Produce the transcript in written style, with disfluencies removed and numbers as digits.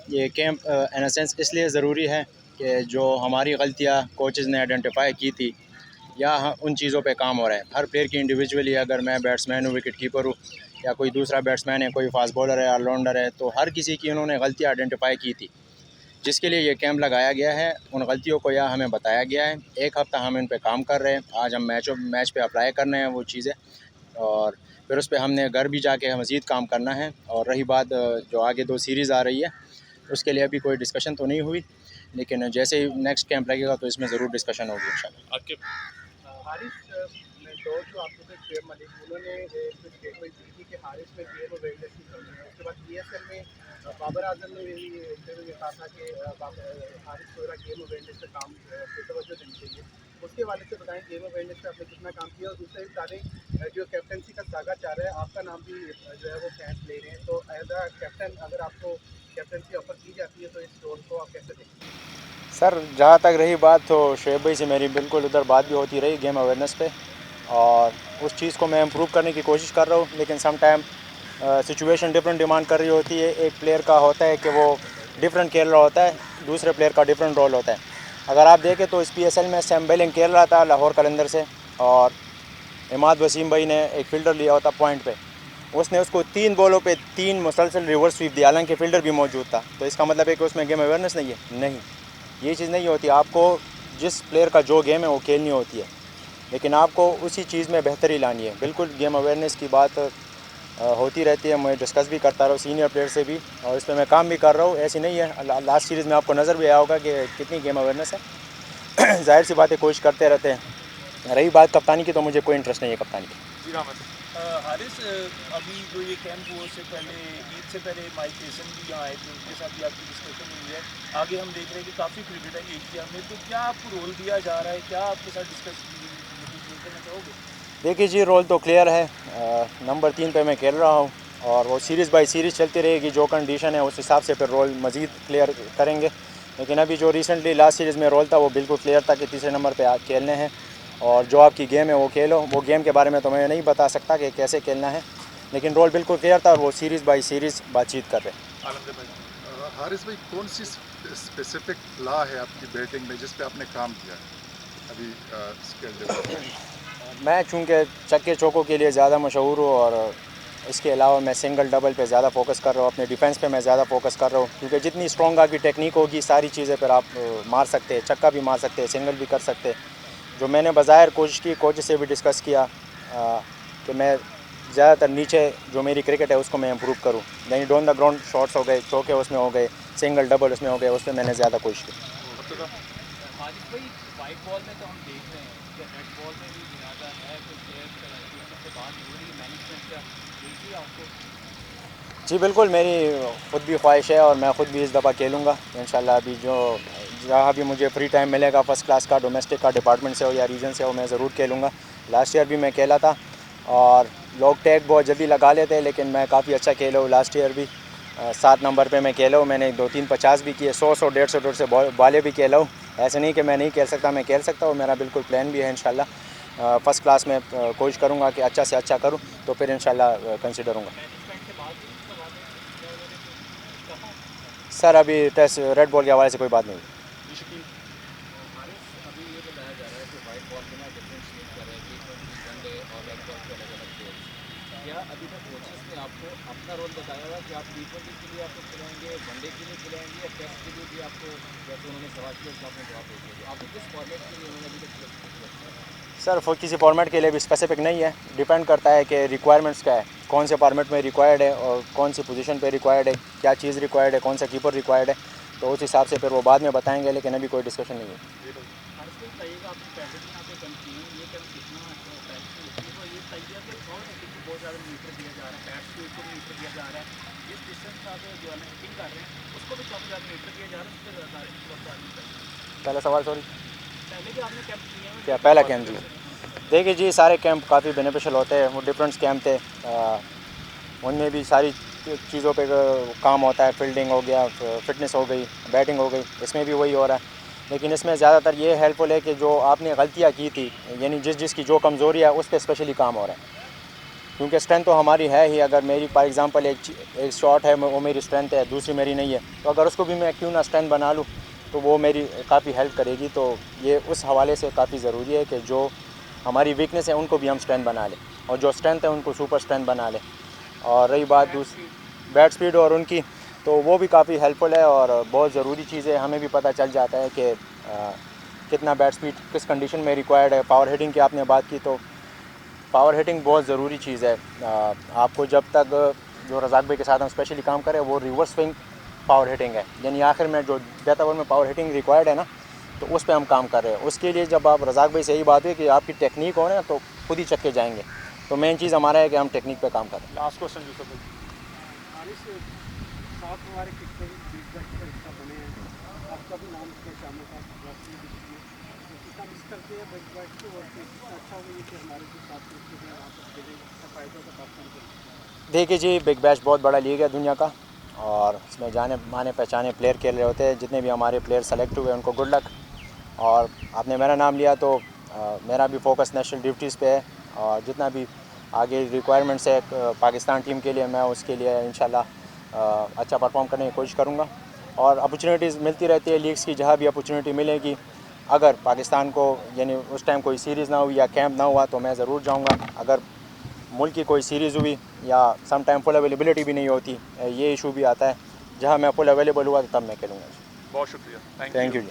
ये camp in a sense इसलिए ज़रूरी है कि जो हमारी गलतियाँ कोचेज़ ने आइडेंटिफाई की थी या उन चीज़ों पे काम हो रहा है। हर प्लेयर की इंडिविजुअली, अगर मैं बैट्समैन हूँ, विकेट कीपर हूँ, या कोई दूसरा बैट्समैन है, कोई फास्ट बॉलर है, ऑलराउंडर है, तो हर किसी की उन्होंने गलतियाँ आइडेंटिफाई की थी, जिसके लिए ये कैंप लगाया गया है। उन गलतियों को यह हमें बताया गया है। एक हफ़्ता हम इन पे काम कर रहे हैं। आज हम मैच पे अप्लाई करने हैं वो चीज़ें, और फिर उस पर हमने घर भी जाके मज़ीद काम करना है। और रही बात जो आगे 2 सीरीज़ आ रही है, उसके लिए अभी कोई डिस्कशन तो नहीं हुई, लेकिन जैसे ही नेक्स्ट कैंप लगेगा तो इसमें ज़रूर डिस्कशन होगी इंशाल्लाह। आपके हारिस मेंटोर जो आपके थे शेब मलिक, उन्होंने एक स्टेटमेंट दी थी कि हारिस में गेम अवेयरनेस की कमी है। उसके बाद पीएसएल में बाबर आजम ने भी इंटरव्यू में कहा था कि हारिस को गेम अवेयरनेस पे काम पे तवज्जो देनी चाहिए। उसके हवाले से बताएं, गेम अवेयरनेस पे आपने कितना काम किया, और दूसरे बता जो कैप्टनसी का सागा चाह रहा है, आपका नाम भी जो है वो फैंस ले रहे हैं, तो एज अ कैप्टन अगर आपको कैप्टनसी ऑफर की जाती है तो इस रोल को आप कैसे देखते हैं? सर, जहाँ तक रही बात, तो शुएब भाई से मेरी बिल्कुल उधर बात भी होती रही गेम अवेयरनेस पे, और उस चीज़ को मैं इम्प्रूव करने की कोशिश कर रहा हूँ। लेकिन some time situation different demand कर रही होती है। एक प्लेयर का होता है कि वो डिफरेंट खेल रहा होता है, दूसरे प्लेयर का डिफरेंट रोल होता है। अगर आप देखें तो इस PSL में सैम बेलिंग खेल रहा था लाहौर कलंदर से, और इमाद वसीम भाई ने एक फ़ील्डर लिया होता पॉइंट पे, उसने उसको 3 बॉलों पे 3 मुसलसल रिवर्स स्वीप दिया, हालांकि फ़ील्डर भी मौजूद था। तो इसका मतलब है कि उसमें गेम अवेयरनेस नहीं है? नहीं, ये चीज़ नहीं होती। आपको जिस प्लेयर का जो गेम है वो खेलनी होती है, लेकिन आपको उसी चीज़ में बेहतरी लानी है। बिल्कुल गेम अवेयरनेस की बात होती रहती है, मैं डिस्कस भी करता रहा हूँ सीनियर प्लेयर से भी, और इस पर मैं काम भी कर रहा हूँ। ऐसी नहीं है, लास्ट सीरीज़ में आपको नज़र भी आया होगा कि कितनी गेम अवेयरनेस है। जाहिर सी बातें कोशिश करते रहते हैं। रही बात कप्तानी की, तो मुझे कोई इंटरेस्ट नहीं है कप्तानी की। जी रामत हारिस, अभी जो ये कैंप हुआ उससे पहले, ईद से पहले माइक टेसन भी यहाँ आए थे, उनके साथ भी आपकी डिस्कशन हुई है। आगे हम देख रहे हैं कि काफ़ी क्रिकेट है एशिया में, तो क्या आपको रोल दिया जा रहा है, क्या आपके साथ डिस्कस करना चाहोगे? देखिए जी, रोल तो क्लियर है। नंबर 3 पे मैं खेल रहा हूँ, और वो सीरीज़ बाई सीरीज़ चलती रहेगी। जो कंडीशन है उस हिसाब से फिर रोल मज़ीद क्लियर करेंगे। लेकिन अभी जो रिसेंटली लास्ट सीरीज़ में रोल था वो बिल्कुल क्लियर था कि तीसरे नंबर पे खेलने हैं, और जो आपकी गेम है वो खेलो। वो गेम के बारे में तो मैं नहीं बता सकता कि कैसे खेलना है, लेकिन रोल बिल्कुल क्लियर था, और वो सीरीज़ बाई सीरीज़ बातचीत कर रहे हैं। हारिस भाई, कौन सी स्पेसिफिक ला है आपकी बैटिंग में जिस पे आपने काम किया है अभी स्किल डेवलपमेंट? मैं चूँकि चक्के चौकों के लिए ज़्यादा मशहूर हूँ, और इसके अलावा मैं सिंगल डबल पे ज़्यादा फोकस कर रहा हूँ। अपने डिफेंस पे मैं ज़्यादा फोकस कर रहा हूँ, क्योंकि जितनी स्ट्रॉन्ग आपकी टेक्निक होगी, सारी चीज़ें पर आप मार सकते हैं। चक्का भी मार सकते हैं, सिंगल भी कर सकते हैं। जो मैंने बज़ाहिर कोशिश की, कोच से भी डिस्कस किया कि मैं ज़्यादातर नीचे जो मेरी क्रिकेट है उसको मैं इम्प्रूव करूँ। यानी डाउन द ग्राउंड शॉट्स हो गए, चौके उसमें हो गए, सिंगल डबल उसमें हो गए, उस पर मैंने ज़्यादा कोशिश की। हारिस भाई, वाइट बॉल में तो हम देख रहे हैं कि रेड बॉल में भी इरादा है, कुछ प्लेयर से बात हो रही है मैनेजमेंट का, देखिए आपको। जी बिल्कुल, मेरी ख़ुद भी ख्वाहिश है, और मैं ख़ुद भी इस दफ़ा खेलूँगा इंशाल्लाह। अभी जो जहाँ भी मुझे फ्री टाइम मिलेगा, फ़र्स्ट क्लास का, डोमेस्टिक का, डिपार्टमेंट से हो या रीजन से हो, मैं ज़रूर खेलूँगा। लास्ट ईयर भी मैं खेला था, और लोग टैग बहुत जल्दी लगा लेते हैं, लेकिन मैं काफ़ी अच्छा खेला हूँ लास्ट ईयर भी। 7 नंबर पे मैं खेला हूँ। मैंने 2-3 50 भी किए, 100 150 से बाले भी खेला हूँ। ऐसे नहीं कि मैं नहीं खेल सकता, मैं खेल सकता हूँ। मेरा बिल्कुल प्लान भी है इंशाल्लाह। फ़र्स्ट क्लास में कोशिश करूँगा कि अच्छा से अच्छा करूँ, तो फिर इंशाल्लाह कंसिडर होऊंगा। सर, अभी टेस्ट रेड बॉल के हवाले से कोई बात नहीं हुई। अभी ये बताया जा रहा है कि वाइट बॉल में ना डिफरेंशिएट कर रहे हैं T20 वनडे और रेड बॉल के अलग अलग प्लेयर्स। क्या अभी तक कोचेस ने आपको अपना रोल बताया हुआ कि आप T20 के लिए आपको खिलाएंगे, वनडे के लिए खिलाएंगे, या टेस्ट के लिए भी आपको, जैसे उन्होंने सवाल किया उसका आपने जवाब दे दिया, तो आपको किस फॉर्मेट के लिए उन्होंने अभी तक सिलेक्ट? सर, किसी फॉर्मेट के लिए भी स्पेसिफिक नहीं है। डिपेंड करता है कि रिक्वायरमेंट्स क्या है, कौन से फॉर्मेट में रिक्वायर्ड है, और कौन सी पोजीशन पे रिक्वायर्ड है, क्या चीज़ रिक्वायर्ड है, कौन सा कीपर रिक्वायर्ड है। तो उस हिसाब से फिर वो बाद में बताएंगे, लेकिन अभी कोई डिस्कशन नहीं है। पहला सवाल सॉरी, क्या पहला कैंप? जी देखिए जी, सारे कैंप काफ़ी बेनिफिशियल होते हैं। वो डिफरेंट कैंप थे, उनमें भी सारी चीज़ों पे काम होता है। फील्डिंग हो गया, फिटनेस हो गई, बैटिंग हो गई, इसमें भी वही हो रहा है। लेकिन इसमें ज़्यादातर ये हेल्पफुल है कि जो आपने गलतियाँ की थी, यानी जिस जिसकी जो कमज़ोरी है, उस पर स्पेशली काम हो रहा है। क्योंकि स्ट्रेंथ तो हमारी है ही। अगर मेरी फॉर एग्ज़ाम्पल एक शॉट है वो मेरी स्ट्रेंथ है, दूसरी मेरी नहीं है, तो अगर उसको भी मैं क्यों ना स्ट्रेंथ बना लूँ तो वो मेरी काफ़ी हेल्प करेगी। तो ये उस हवाले से काफ़ी ज़रूरी है कि जो हमारी वीकनेस है उनको भी हम स्ट्रेंथ बना लें और जो स्ट्रेंथ है उनको सुपर स्ट्रेंथ बना लें। और रही बात दूसरी बैट स्पीड और उनकी, तो वो भी काफ़ी हेल्पफुल है और बहुत ज़रूरी चीज़ है। हमें भी पता चल जाता है कि कितना बैट स्पीड किस कंडीशन में रिक्वायर्ड है। पावर हिटिंग की आपने बात की, तो पावर हिटिंग बहुत ज़रूरी चीज़ है। आपको जब तक जो रज़ाक भाई के साथ हम स्पेशली काम करें वो रिवर्स स्विंग पावर हिटिंग है, यानी आखिर में जो डेथ ओवर में पावर हिटिंग रिक्वायर्ड है ना, तो उस पर हम काम कर रहे हैं। उसके लिए जब आप रज़ाक भाई से यही बात हुई कि आपकी टेक्निक हो ना तो खुद ही चक्के जाएंगे। तो मेन चीज़ हमारा है कि हम टेक्निक पे काम करें। लास्ट क्वेश्चन यूसुफ भाई। हारिस साथ हमारे कितने बिग बैश का हिस्सा बने हैं, आपका भी नाम इसमें शामिल था, कितना मिस करते हैं बिग बैश को और कितना अच्छा होगा ये कि हमारे जो साथ दोस्त हैं वहाँ पर खेलें, इसका फ़ायदा होगा पाकिस्तान को। देखिए जी, बिग बैश बहुत बड़ा लीग है दुनिया का और इसमें जाने माने पहचाने प्लेयर खेल रहे होते हैं। जितने भी हमारे प्लेयर सेलेक्ट हुए उनको गुड लक। और आपने मेरा नाम लिया तो मेरा भी फोकस नेशनल ड्यूटीज़ पे है और जितना भी आगे रिक्वायरमेंट्स है पाकिस्तान टीम के लिए, मैं उसके लिए इंशाल्लाह अच्छा परफॉर्म करने की कोशिश करूँगा। और अपॉर्चुनिटीज़ मिलती रहती है लीग्स की, जहाँ भी अपॉर्चुनिटी मिलेगी। अगर पाकिस्तान को यानी उस टाइम कोई सीरीज़ ना हुई या कैंप ना हुआ तो मैं ज़रूर जाऊँगा। अगर मुल्क की कोई सीरीज़ हुई या सम टाइम फुल अवेलेबिलिटी भी नहीं होती, ये इशू भी आता है, जहाँ मैं फुल अवेलेबल हुआ तो तब मैं खेलूँगा। बहुत शुक्रिया, थैंक यू जी।